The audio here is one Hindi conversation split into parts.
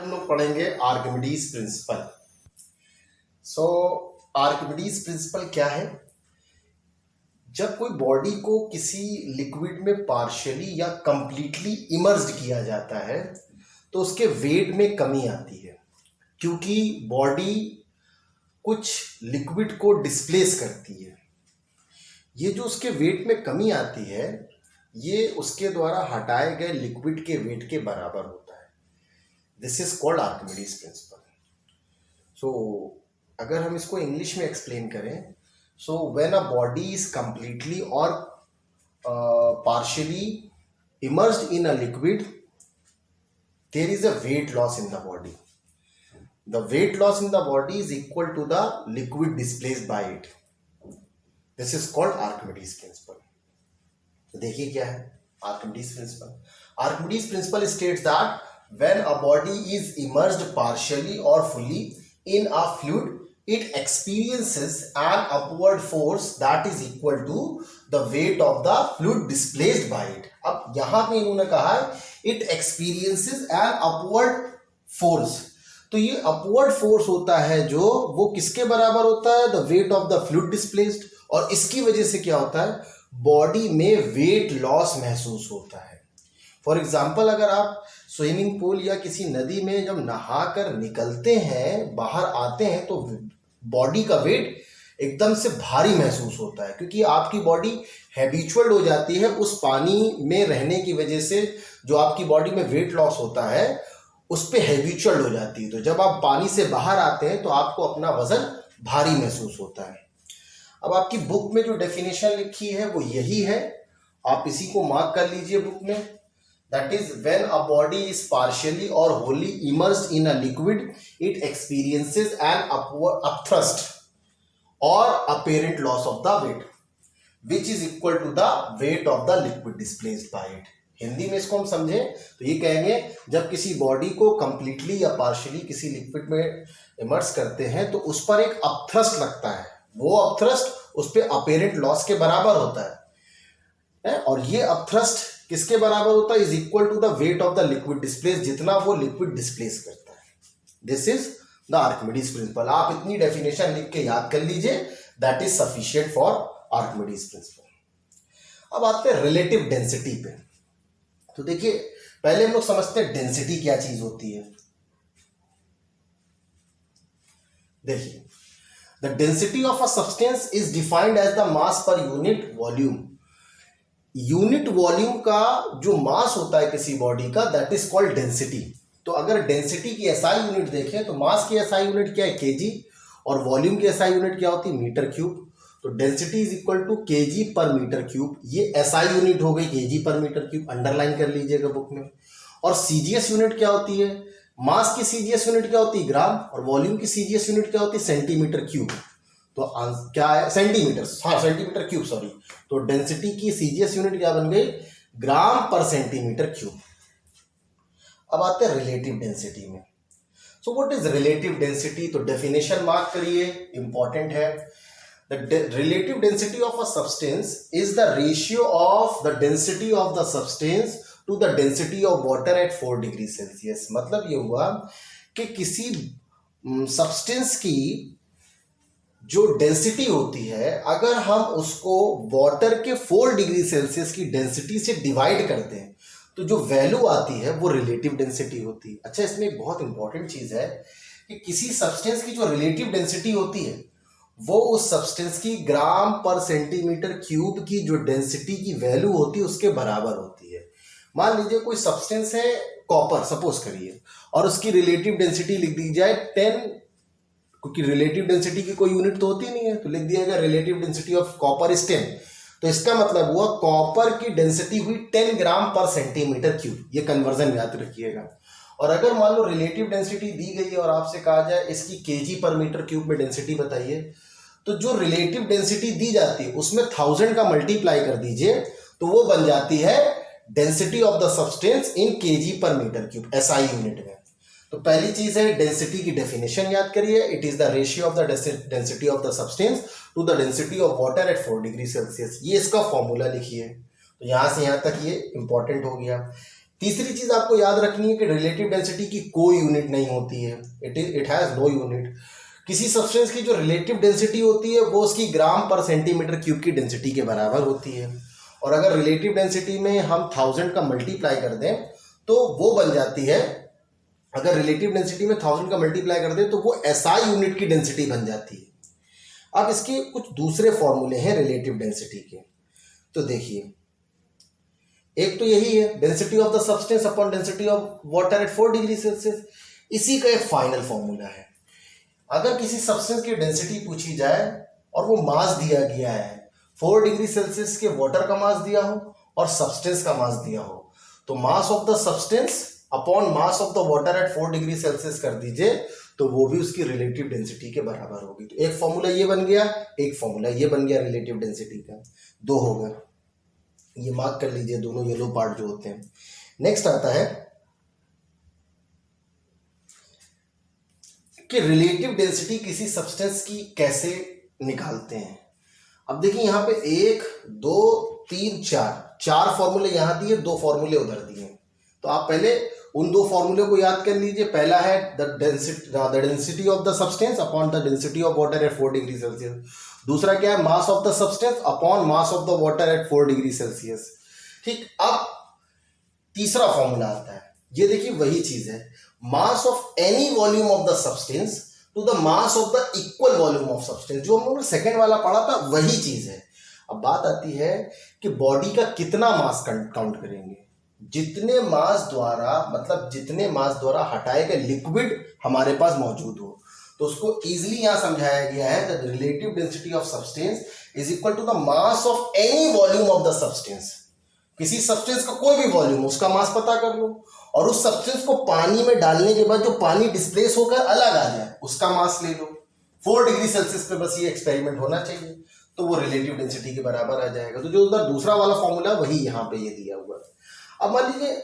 हम लोग पढ़ेंगे आर्किमिडीज प्रिंसिपल। सो आर्किमिडीज प्रिंसिपल क्या है? जब कोई बॉडी को किसी लिक्विड में पार्शियली या कंप्लीटली इमर्स्ड किया जाता है तो उसके वेट में कमी आती है, क्योंकि बॉडी कुछ लिक्विड को डिस्प्लेस करती है। ये जो उसके वेट में कमी आती है ये उसके द्वारा हटाए गए लिक्विड के वेट के बराबर होता है। This is called Archimedes principle. So अगर हम इसको इंग्लिश में एक्सप्लेन करें, so when a body is completely और partially immersed in a liquid, there is a weight loss in the body. The weight loss in the body is equal to the liquid displaced by it. This is called Archimedes principle. तो देखिए क्या है Archimedes principle. Archimedes principle states that when a body is immersed partially or fully in a fluid, it experiences an upward force that is equal to the weight of the fluid displaced by it. अब यहां पे इन्होंने कहा है it experiences an upward force. तो ये अपवर्ड फोर्स होता है जो वो किसके बराबर होता है? The weight of the fluid displaced. और इसकी वजह से क्या होता है? बॉडी में वेट लॉस महसूस होता है। फॉर एग्जाम्पल, अगर आप स्विमिंग पूल या किसी नदी में जब नहाकर निकलते हैं, बाहर आते हैं, तो बॉडी का वेट एकदम से भारी महसूस होता है, क्योंकि आपकी बॉडी हैबिचुअल हो जाती है उस पानी में रहने की वजह से। जो आपकी बॉडी में वेट लॉस होता है उस पर हैबिचुअल हो जाती है। तो जब आप पानी से बाहर आते हैं तो आपको अपना वजन भारी महसूस होता है। अब आपकी बुक में जो डेफिनेशन लिखी है वो यही है, आप इसी को मार्क कर लीजिए बुक में। That is when a body is partially और wholly immersed in a liquid, it experiences an upthrust और apparent loss of the weight which is equal to the weight of the liquid displaced by it. Hindi में इसको हम समझें तो ये कहेंगे, जब किसी बॉडी को कंप्लीटली या पार्शियली किसी लिक्विड में इमर्स करते हैं तो उस पर एक अपथ्रस्ट लगता है, वो अपथ्रस्ट उस पर अपेरेंट लॉस के बराबर होता है। और ये अपथ्रस्ट किसके बराबर होता है? Is equal to the weight of the liquid displace, जितना वो लिक्विड डिस्प्लेस करता है। This is the Archimedes principle. आप इतनी डेफिनेशन लिख के याद कर लीजिए, that is sufficient for Archimedes principle. अब आते हैं रिलेटिव डेंसिटी पे। तो देखिए, पहले हम लोग समझते हैं डेंसिटी क्या चीज होती है। देखिए, the density of a substance is defined as the mass per unit volume. Unit volume का जो मास होता है किसी बॉडी का, दैट इज कॉल्ड डेंसिटी। तो अगर डेंसिटी की एसआई यूनिट देखें तो मास की एसआई यूनिट क्या है? केजी। और वॉल्यूम की एसआई यूनिट क्या होती है? Metre cube. तो density is equal to KG per metre cube. ये एसआई यूनिट हो गई, KG per metre cube, underline कर लीजिएगा बुक में। और सीजीएस यूनिट क्या होती है? मास की सीजीएस यूनिट क्या होती है? ग्राम। और वॉल्यूम की सीजीएस यूनिट क्या होती है? Centimetre cube. तो क्या है? सेंटीमीटर, हाँ सेंटीमीटर क्यूब, सॉरी। तो डेंसिटी की सीजीएस यूनिट क्या बन गई? ग्राम पर सेंटीमीटर क्यूब। अब आते हैं रिलेटिव डेंसिटी में। So what is relative density? तो डेफिनेशन मार्क करिए, इंपॉर्टेंट है। The relative density of a substance is the ratio of the density of the substance to the density of water at 4 degree Celsius. मतलब ये हुआ कि किसी सब्सटेंस की जो डेंसिटी होती है, अगर हम उसको वाटर के 4 डिग्री सेल्सियस की डेंसिटी से डिवाइड करते हैं तो जो वैल्यू आती है वो रिलेटिव डेंसिटी होती है। अच्छा, इसमें एक बहुत इंपॉर्टेंट चीज है कि किसी सब्सटेंस की जो रिलेटिव डेंसिटी होती है वो उस सब्सटेंस की ग्राम पर सेंटीमीटर क्यूब की जो डेंसिटी की वैल्यू होती है उसके बराबर होती है। मान लीजिए कोई सब्सटेंस है कॉपर, सपोज करिए, और उसकी रिलेटिव डेंसिटी लिख दी जाए 10, क्योंकि रिलेटिव डेंसिटी की कोई यूनिट तो होती नहीं है, तो लिख दिया गया relative density of copper is 10। तो इसका मतलब हुआ कॉपर की डेंसिटी हुई 10 ग्राम पर सेंटीमीटर क्यूब। ये कन्वर्जन याद रखिएगा। और अगर मान लो रिलेटिव डेंसिटी दी गई है और आपसे कहा जाए इसकी केजी पर मीटर क्यूब में डेंसिटी बताइए, तो जो रिलेटिव डेंसिटी दी जाती है उसमें 1000 का मल्टीप्लाई कर दीजिए तो वो बन जाती है density of the substance in KG per metre cube, SI unit में। तो पहली चीज है डेंसिटी की डेफिनेशन याद करिए, it is the ratio of the density of the substance to the density of water at 4 degree Celsius. ये इसका फॉर्मूला लिखिए। तो यहां से यहां तक ये इंपॉर्टेंट हो गया। तीसरी चीज आपको याद रखनी है कि रिलेटिव डेंसिटी की कोई यूनिट नहीं होती है, इट हैज नो यूनिट। किसी सब्सटेंस की जो रिलेटिव डेंसिटी होती है वो उसकी ग्राम पर सेंटीमीटर क्यूब की डेंसिटी के बराबर होती है। और अगर रिलेटिव डेंसिटी में हम 1000 का मल्टीप्लाई कर दें तो वो बन जाती है, अगर रिलेटिव डेंसिटी में 1000 का मल्टीप्लाई कर दें तो वो एसआई यूनिट की डेंसिटी बन जाती है। अब इसके कुछ दूसरे फॉर्मूले हैं रिलेटिव डेंसिटी के, तो देखिए एक तो यही है density of the substance upon density of water at 4 degree Celsius. इसी का एक फाइनल फॉर्मूला है। अगर किसी सब्सटेंस की डेंसिटी पूछी जाए और वो मास दिया गया है, 4 डिग्री सेल्सियस के वाटर का मास दिया हो और सब्सटेंस का मास दिया हो, तो मास of the substance upon mass of the water at 4 degree Celsius कर दीजिए तो वो भी उसकी रिलेटिव डेंसिटी के बराबर होगी। तो एक फॉर्मूला ये बन गया, एक फॉर्मूला ये बन गया रिलेटिव डेंसिटी का, दो हो गए। ये मार्क कर लीजिए दोनों येलो पार्ट जो होते हैं। नेक्स्ट आता है कि रिलेटिव डेंसिटी किसी सब्सटेंस की कैसे निकालते हैं। अब देखिए यहाँ पे 1 2 3 4 फॉर्मूले यहाँ दिए, 2 फॉर्मूले उधर दिए। तो आप पहले उन 2 फॉर्मूले को याद कर लीजिए। पहला है the density of the substance upon the density of water at 4 degree Celsius. दूसरा क्या है, mass of the substance upon mass of the water at 4 degree Celsius. ठीक, अब तीसरा फॉर्मूला आता है, ये देखिए वही चीज है, mass of any volume of the substance to the mass of the equal volume of substance. जो हम लोगों ने सेकेंड वाला पढ़ा था वही चीज है। अब बात आती है कि बॉडी का कितना मास काउंट करेंगे। जितने मास द्वारा, मतलब जितने मास द्वारा हटाए गए लिक्विड हमारे पास मौजूद हो, तो उसको इजीली यहां समझाया गया है the relative density of substance is equal to the mass of any volume of the substance. किसी सब्सटेंस का कोई भी वॉल्यूम, उसका मास पता कर लो और उस सब्सटेंस को पानी में डालने के बाद जो पानी डिस्प्लेस होकर अलग आ जाए उसका मास ले लो। 4 डिग्री सेल्सियस पे बस ये एक्सपेरिमेंट होना चाहिए, तो वो रिलेटिव डेंसिटी के बराबर आ जाएगा। तो जो उधर दूसरा वाला फॉर्मूला वही यहाँ पे ये दिया हुआ है। अब मान लीजिए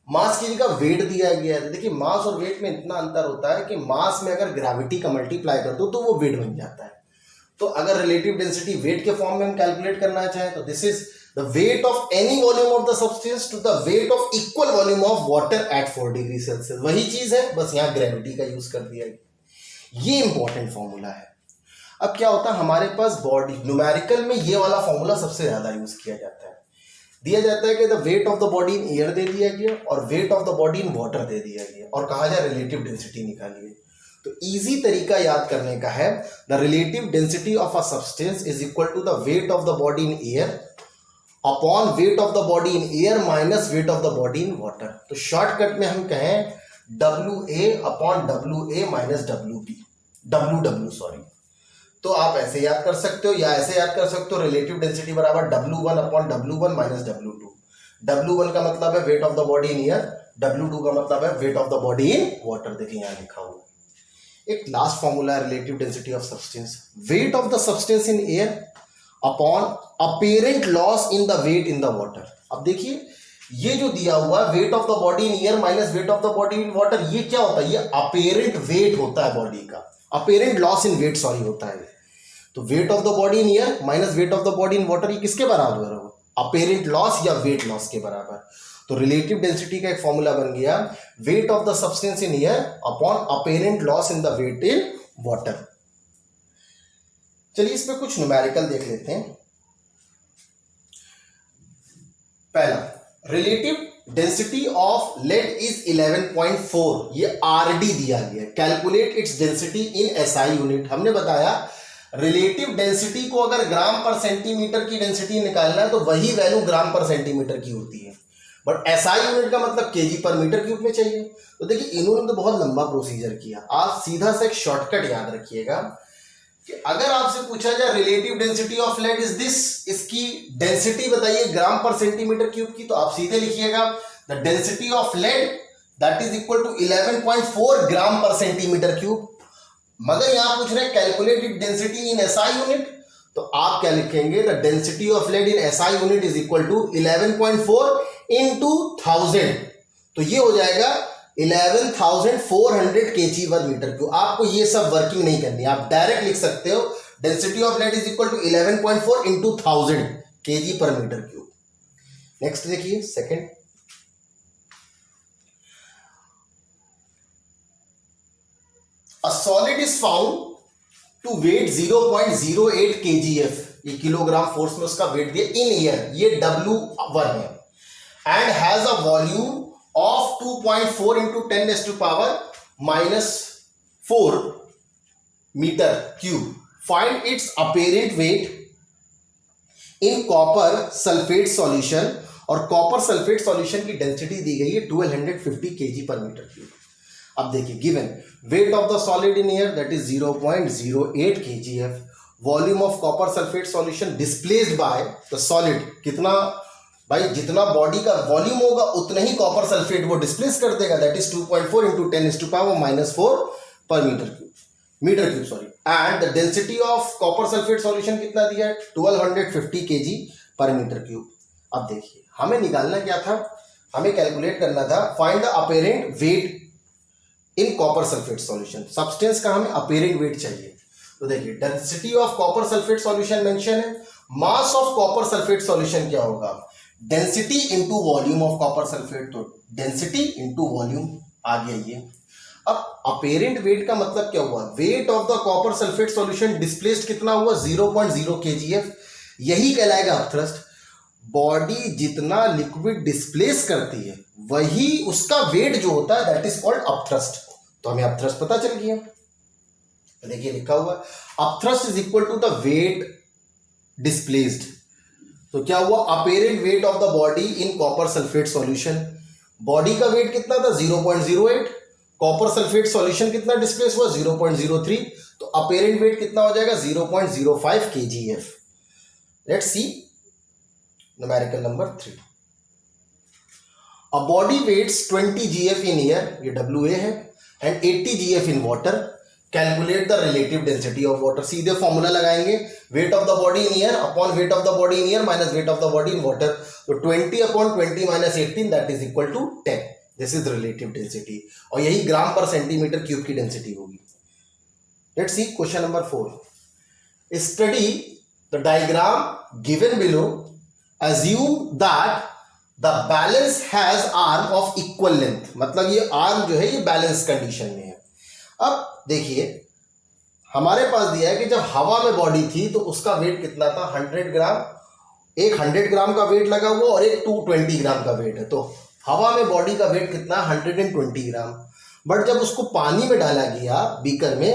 मास की जगह वेट दिया गया है। देखिए मास और वेट में इतना अंतर होता है कि मास में अगर ग्रेविटी का मल्टीप्लाई कर दो तो वो वेट बन जाता है। तो अगर रिलेटिव डेंसिटी वेट के फॉर्म में हम कैलकुलेट करना चाहें तो this is the weight of any volume of the substance to the weight of equal volume of water at 4 degree Celsius. वही चीज है, बस यहाँ ग्रेविटी का यूज कर दिया गया। ये इंपॉर्टेंट फॉर्मूला है। अब क्या होता है हमारे पास बॉडी न्यूमेरिकल में ये वाला फॉर्मूला सबसे ज्यादा यूज किया जाता है। दिया जाता है कि the weight of the body in air दे दिया गया और weight of the body in water दे दिया गया और कहा जाए रिलेटिव डेंसिटी निकालिए। तो इजी तरीका याद करने का है, the relative density of a substance is equal to the weight of the body in air upon weight of the body in air minus weight of the body in water. तो शॉर्टकट में हम कहें WA upon WA minus WW sorry. तो आप ऐसे याद कर सकते हो या ऐसे याद कर सकते हो, रिलेटिव डेंसिटी बराबर W1 upon W1 minus W2। W1 का मतलब है weight of the body in air, W2 का मतलब है weight of the body in water. देखिए यहाँ लिखा हुआ है। एक लास्ट फॉर्मूला है relative density of substance, weight of the substance in air upon apparent loss in the weight in the water. अब देखिए ये जो दिया हुआ है weight of the body in air minus weight of the body in water, ये क्या होता है, ये अपेरेंट वेट होता है बॉडी का, apparent loss in weight sorry होता है। तो weight of the body in air minus weight of the body in water, ये किसके बराबर हो, अपेरेंट लॉस या वेट लॉस के बराबर। तो रिलेटिव डेंसिटी का एक फॉर्मूला बन गया weight of the substance in air upon apparent loss in the weight in water. चलिए इसमें कुछ न्यूमेरिकल देख लेते हैं। पहला, relative density of lead is 11.4, ये आरडी दिया गया, calculate its density in SI unit. हमने बताया रिलेटिव डेंसिटी को अगर ग्राम पर सेंटीमीटर की डेंसिटी निकालना है तो वही वैल्यू ग्राम पर सेंटीमीटर की होती है, बट एसआई यूनिट का मतलब केजी पर मीटर क्यूब में चाहिए। तो देखिए इन्होंने तो बहुत लंबा प्रोसीजर किया, आप सीधा सा एक शॉर्टकट याद रखिएगा कि अगर आपसे पूछा जाए relative density of lead is this, इसकी डेंसिटी बताइए ग्राम पर सेंटीमीटर क्यूब की, तो आप सीधे लिखिएगा the density of lead that is equal to 11.4 gram per centimetre cube. मगर यहां पूछ रहे हैं calculated density in SI unit, तो आप क्या लिखेंगे the density of lead in SI unit is equal to 11.4 into 1000, तो ये हो जाएगा 11,400 kg/मीटर क्यूब। आपको ये सब वर्किंग नहीं करनी, आप डायरेक्ट लिख सकते हो density of lead is equal to 11.4 into 1000 kg/मीटर क्यूब। नेक्स्ट देखिए second, a solid is found to weigh 0.08 kgf, ये किलोग्राम फोर्स में उसका वेट दिया इन एयर, ये W1 है, and has a volume of 2.4 into 10⁻⁻⁴ metre cube. Find its apparent weight in copper sulphate solution, और कॉपर सल्फेट सॉल्यूशन की डेंसिटी दी गई है 1250 kg पर मीटर क्यूब. अब देखिए, given weight of the solid in air that is 0.08 kgf, volume of copper sulphate solution displaced by the solid, कितना भाई, जितना बॉडी का वॉल्यूम होगा उतना ही कॉपर सल्फेट वो डिस्प्लेस कर देगा, that is 2.4 into 10⁻⁻⁴ per metre cube sorry. And the density of copper sulphate solution कितना दिया है, 1250 kg पर मीटर क्यूब. अब देखिए, हमें निकालना क्या था, हमें कैलकुलेट करना था find the apparent weight in copper sulphate solution. Substance का हमें अपेरेंट वेट चाहिए. तो देखिए, density of copper sulphate solution mention है, mass of copper sulphate solution क्या होगा, density into volume of copper sulphate. तो डेंसिटी इंटू वॉल्यूम आ गया ये. अब अपेरेंट वेट का मतलब क्या हुआ, weight of the copper sulphate solution displaced कितना हुआ, 0.0 kgf. यही कहलाएगा अपथ्रस्ट. बॉडी जितना लिक्विड डिस्प्लेस करती है वही उसका वेट जो होता है दैट इज कॉल्ड अपथ्रस्ट. तो हमें अपथ्रस्ट पता चल गया. देखिए लिखा हुआ upthrust is equal to the weight displaced. तो क्या हुआ, apparent weight of the body in copper sulphate solution. Body का वेट कितना था, 0.08. कॉपर सल्फेट सॉल्यूशन कितना डिस्प्लेस हुआ, 0.03. तो अपेरेंट वेट कितना हो जाएगा, 0.05 kgf. Let's see numerical number 3. A body weights 20 gf in air, ये WA है, and 80 gf in water. Calculate the relative density of water. सीधे फॉर्मूला लगाएंगे, weight of the body in air upon weight of the body in air minus weight of the body in water. तो 20 upon 20 minus 18 that is equal to 10. This is relative density, और यही ग्राम पर सेंटीमीटर क्यूब की डेंसिटी होगी. Let's see question number 4. Study the diagram given below. assume that the balance has arm of equal length, मतलब ये आर्म जो है ये बैलेंस कंडीशन में है. अब देखिए, हमारे पास दिया है कि जब हवा में बॉडी थी तो उसका वेट कितना था, 100 ग्राम. एक 100 ग्राम का वेट लगा हुआ और एक 220 ग्राम का वेट है. तो हवा में बॉडी का वेट कितना, 120 ग्राम. बट जब उसको पानी में डाला गया बीकर में,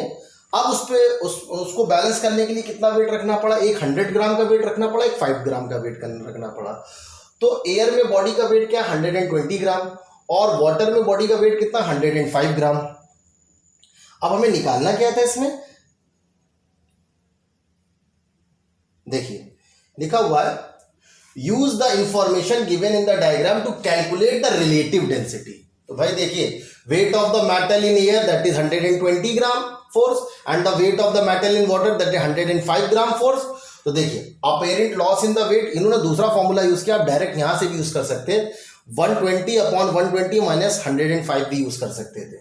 अब उसको बैलेंस करने के लिए कितना वेट रखना पड़ा, एक 100 ग्राम का वेट रखना पड़ा, एक 5 ग्राम का वेट रखना पड़ा. तो एयर में बॉडी का वेट क्या, 120 ग्राम, और वाटर में बॉडी का वेट कितना, 105 ग्राम. अब हमें निकालना क्या था इसमें, देखिए लिखा हुआ है use the information given in the diagram to calculate the relative density. तो भाई देखिए, weight of the metal in air that is 120 gram force and the weight of the metal in water that is 105 gram force. तो देखिए, apparent loss in the weight, इन्होंने दूसरा फॉर्मूला यूज किया, आप डायरेक्ट यहां से भी यूज कर सकते हैं, 120 अपॉन 120 माइनस 105 भी यूज कर सकते थे.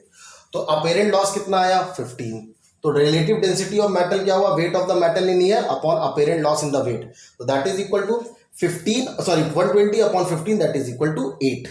तो अपेरेंट लॉस कितना आया, 15. तो रिलेटिव डेंसिटी ऑफ मेटल क्या हुआ, weight of the metal in air upon apparent loss in the weight. तो that is equal to 120 upon 15 that is equal to 8.